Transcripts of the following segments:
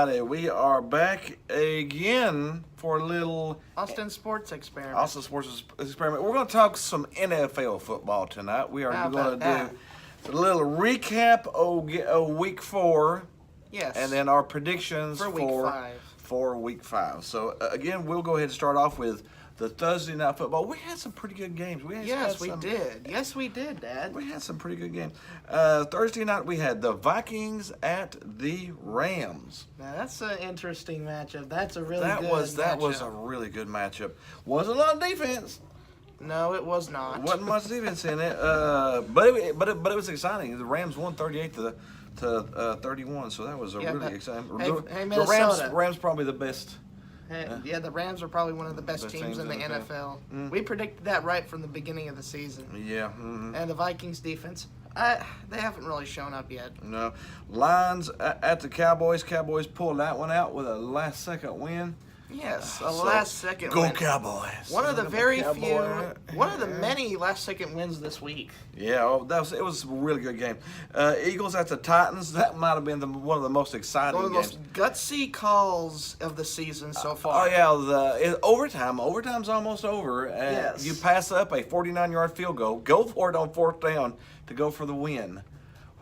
everybody. We are back again for a little Austin Sports Experiment. Austin Sports Experiment. We're going to talk some NFL football tonight. We are How going about to do a little recap of Week 4. Yes. And then our predictions For Week 5. For Week 5. So, again, we'll go ahead and start off with the Thursday night football. We had some pretty good games. Yes, we did. Yes, we did, Dad. We had some pretty good games. Thursday night, we had the Vikings at the Rams. Now, that's an interesting matchup. That's a really good That was matchup. a really good matchup. Wasn't a lot of defense. No, it was not. Wasn't much defense in it. But it was exciting. The Rams won 38 to 31, so that was a really exciting. Hey, The Rams probably the best. Yeah, the Rams are probably one of the best teams in the NFL. We predicted that right from the beginning of the season. Yeah. And the Vikings defense, they haven't really shown up yet. No. Lions at the Cowboys. Cowboys pulled that one out with a last-second win. Yes, a last-second win. win. Go Cowboys! One of the one of the many last-second wins this week. Yeah, it was a really good game. Eagles at the Titans. That might have been one of the most exciting games. One of the most gutsy calls of the season so far. Overtime. Overtime's almost over. Yes. You pass up a 49-yard field goal. Go for it on fourth down to go for the win.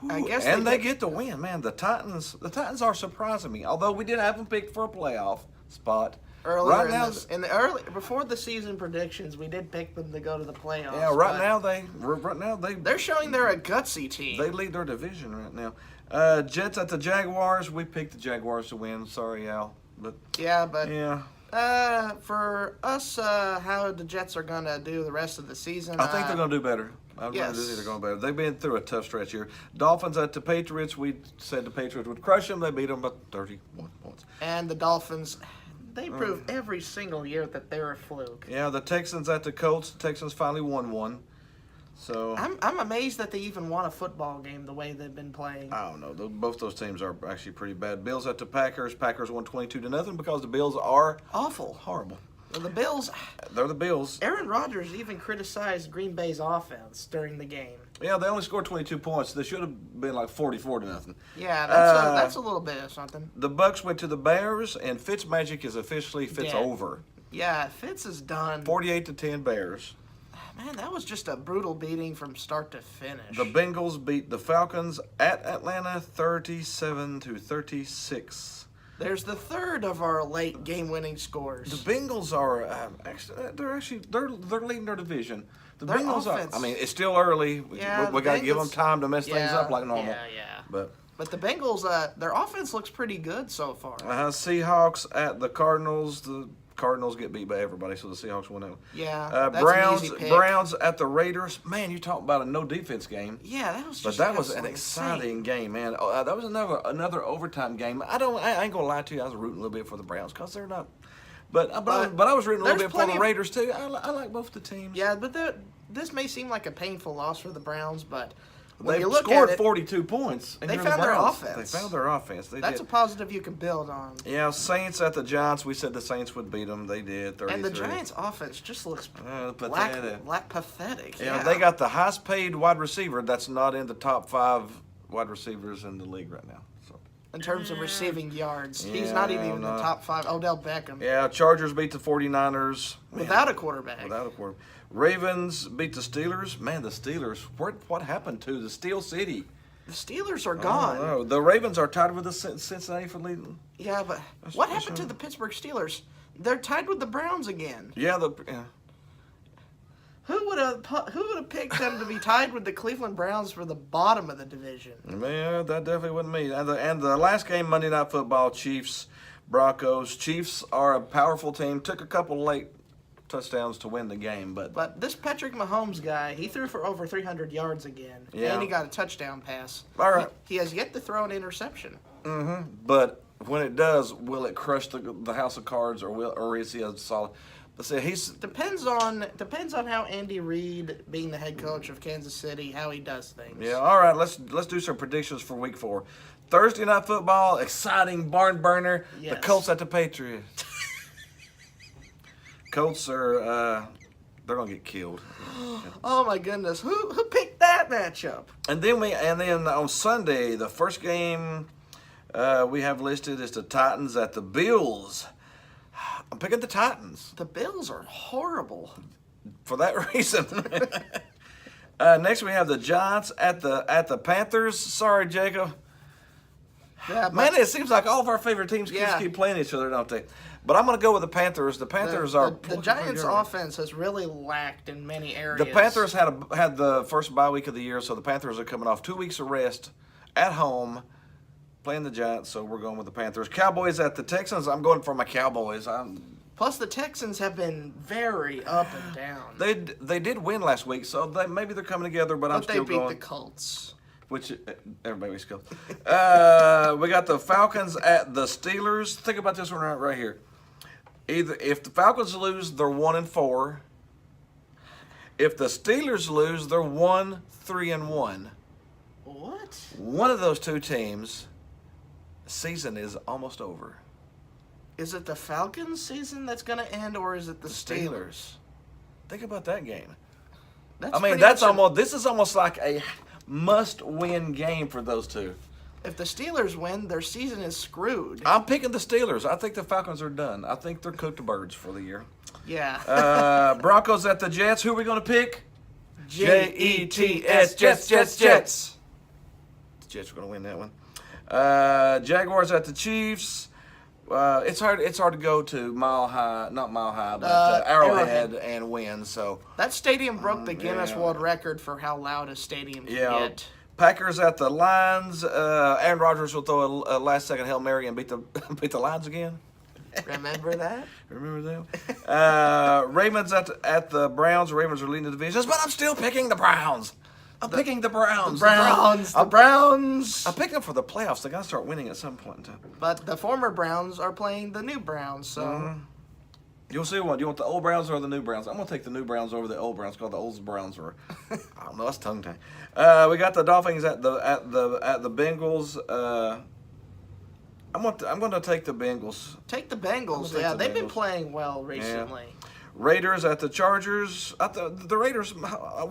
I guess they get the win, man. The Titans are surprising me. Although we did have them picked for a playoff spot. Before the season predictions, we did pick them to go to the playoffs. Yeah, right now they're showing they're a gutsy team. They lead their division right now. Jets at the Jaguars. We picked the Jaguars to win. Sorry, Al, but for us, how the Jets are gonna do the rest of the season? I think they're gonna do better. They're going better. They've been through a tough stretch here. Dolphins at the Patriots. We said the Patriots would crush them. They beat them by 31 points. And the Dolphins. They prove every single year that they're a fluke. Yeah, the Texans at the Colts. The Texans finally won one. So I'm amazed that they even won a football game the way they've been playing. I don't know. Both those teams are actually pretty bad. Bills at the Packers. Packers won 22-0 because the Bills are awful, horrible. The Bills. They're the Bills. Aaron Rodgers even criticized Green Bay's offense during the game. Yeah, they only scored 22 points. They should have been like 44-0. Yeah, that's a little bit of something. The Bucks went to the Bears, and Fitzmagic is officially over. Yeah, Fitz is done. 48-10 Bears. Man, that was just a brutal beating from start to finish. The Bengals beat the Falcons at Atlanta 37-36. There's the third of our late game-winning scores. The Bengals are they're leading their division. The Bengals offense. are. I mean, it's still early. Yeah, we got to give them time to mess things up like normal. Yeah. But the Bengals, their offense looks pretty good so far. Seahawks at the Cardinals. The Cardinals get beat by everybody, so the Seahawks win out. Yeah, that's Browns an easy pick. Browns at the Raiders. Man, you talk about a no defense game. Yeah, that was just. But that was an exciting game, man. That was another overtime game. I ain't gonna lie to you. I was rooting a little bit for the Browns because they're not. But I was rooting a little bit for the Raiders too. I like both the teams. Yeah, but this may seem like a painful loss for the Browns, but. They scored 42 points. They found their offense. They found their offense. That's a positive you can build on. Yeah, Saints at the Giants. We said the Saints would beat them. They did. 33. And the Giants' offense just looks pathetic. Yeah, they got the highest paid wide receiver that's not in the top 5 wide receivers in the league right now. So. In terms of receiving yards, he's not even in the top 5. Odell Beckham. Yeah, Chargers beat the 49ers. Without a quarterback. Ravens beat the Steelers. Man, the Steelers. What happened to the Steel City? The Steelers are gone. Oh, the Ravens are tied with the Cincinnati for leading. Yeah, but what happened to the Pittsburgh Steelers? They're tied with the Browns again. Yeah, Who would have picked them to be tied with the Cleveland Browns for the bottom of the division? Yeah, that definitely wasn't me. And the last game, Monday Night Football, Chiefs, Broncos. Chiefs are a powerful team. Took a couple late touchdowns to win the game, but this Patrick Mahomes guy, he threw for over 300 yards again, and he got a touchdown pass. All right, he has yet to throw an interception. But when it does, will it crush the house of cards, or is he a solid? But see, depends on how Andy Reid, being the head coach of Kansas City, how he does things. Yeah, all right. Let's do some predictions for Week 4. Thursday night football, exciting barn burner. Yes. The Colts at the Patriots. Colts are they're gonna get killed. Oh my goodness, who picked that matchup? And then on Sunday, the first game, We have listed as the Titans at the Bills. I'm picking the Titans. The Bills are horrible. For that reason. Next, we have the Giants at the Panthers. Sorry, Jacob. Yeah, Man, it seems like all of our favorite teams keep playing each other, don't they? But I'm going to go with the Panthers. The Panthers are the Giants' offense has really lacked in many areas. The Panthers had the first bye week of the year, so the Panthers are coming off 2 weeks of rest at home, playing the Giants. So we're going with the Panthers. Cowboys at the Texans. I'm going for my Cowboys. Plus, the Texans have been very up and down. They did win last week, so maybe they're coming together. But I'm still going. But they beat the Colts. Which everybody's go. We got the Falcons at the Steelers. Think about this one right here. Either if the Falcons lose, they're 1-4. If the Steelers lose, they're 1-3-1. What? One of those two teams' season is almost over. Is it the Falcons' season that's going to end, or is it the Steelers? Think about that game. This is almost like a must-win game for those two. If the Steelers win, their season is screwed. I'm picking the Steelers. I think the Falcons are done. I think they're cooked birds for the year. Yeah. Broncos at the Jets. Who are we going to pick? Jets. Jets. The Jets are going to win that one. Jaguars at the Chiefs. It's hard to go to Arrowhead and win. So that stadium broke the Guinness World Record for how loud a stadium can get. Packers at the Lions. Aaron Rodgers will throw a last-second Hail Mary and beat the Lions again. Remember that? Remember that? Ravens at the Browns. Ravens are leading the divisions, but I'm still picking the Browns. I'm picking the Browns. The Browns. I'm picking them for the playoffs. They got to start winning at some point in time. But the former Browns are playing the new Browns, so. Mm-hmm. You'll see one. Do you want the old Browns or the new Browns? I'm going to take the new Browns over the old Browns because the old Browns are, I don't know, that's tongue tie. We got the Dolphins at the Bengals. I'm going to take the Bengals. Take the Bengals. Yeah, they've been playing well recently. Yeah. Raiders at the Chargers. The Raiders,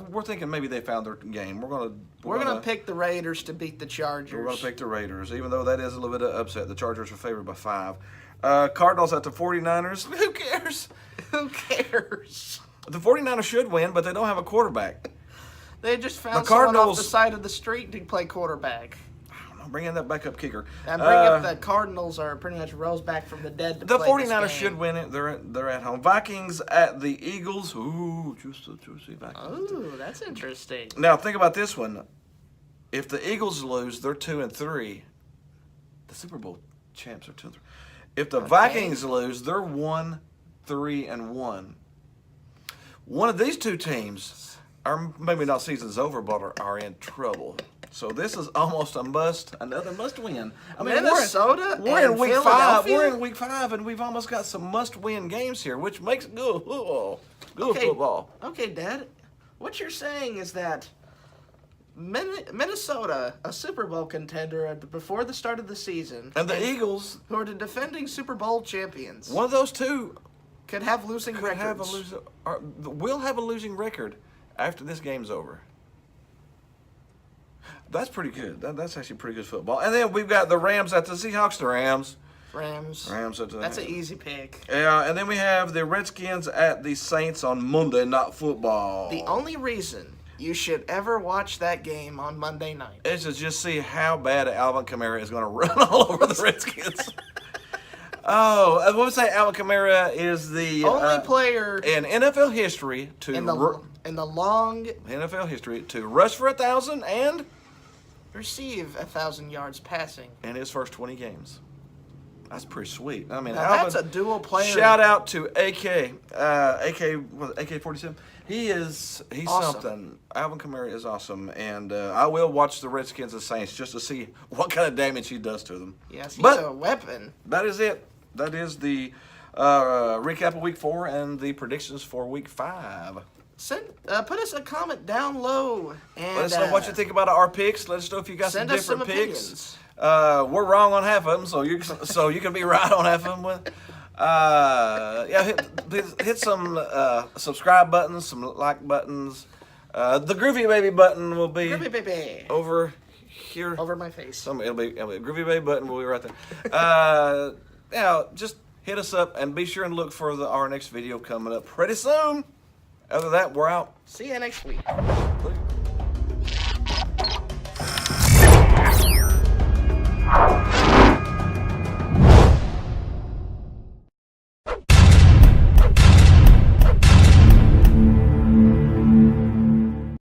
we're thinking maybe they found their game. We're gonna pick the Raiders to beat the Chargers. We're gonna pick the Raiders, even though that is a little bit of upset. The Chargers are favored by 5. Cardinals at the 49ers. Who cares? Who cares? The 49ers should win, but they don't have a quarterback. They just found someone off the side of the street to play quarterback. Bring in that backup kicker. And bring up the Cardinals are pretty much rose back from the dead to the play 49ers should win it. They're at home. Vikings at the Eagles. Ooh, juicy Vikings. Ooh, that's interesting. Now think about this one. If the Eagles lose, they're 2-3. The Super Bowl champs are 2-3. If the Vikings lose, they're 1-3-1. One of these two teams are maybe not season's over, but are in trouble. So this is almost another must win. I mean, Minnesota. We're in week 5. We're in week 5, and we've almost got some must-win games here, which makes it good football. Okay, Dad. What you're saying is that Minnesota, a Super Bowl contender before the start of the season, and the Eagles, who are the defending Super Bowl champions, one of those two could have losing records. Will have a losing record after this game's over. That's pretty good. That's actually pretty good football. And then we've got the Rams at the Seahawks. The Rams. That's an easy pick. Yeah, and then we have the Redskins at the Saints on Monday Night Football. The only reason you should ever watch that game on Monday night is to just see how bad Alvin Kamara is going to run all over the Redskins. I would say Alvin Kamara is the only player in NFL history in the long NFL history to rush for 1,000 and receive 1,000 yards passing in his first 20 games. That's pretty sweet. I mean, Alvin, that's a dual player. Shout out to AK-47. He's awesome. Something. Alvin Kamara is awesome, and I will watch the Redskins and Saints just to see what kind of damage he does to them. Yes, he's a weapon. That is it. That is the recap of Week 4 and the predictions for Week 5. Put us a comment down low and let us know what you think about our picks. Let us know if you got some different picks. We're wrong on half of them, so you can be right on half of them. Hit some subscribe buttons, some like buttons. The Groovy Baby button will be over here. over my face. It'll be a Groovy Bay button. We'll be right there. Now, just hit us up and be sure and look for our next video coming up pretty soon. Other than that, we're out. See you next week. Later.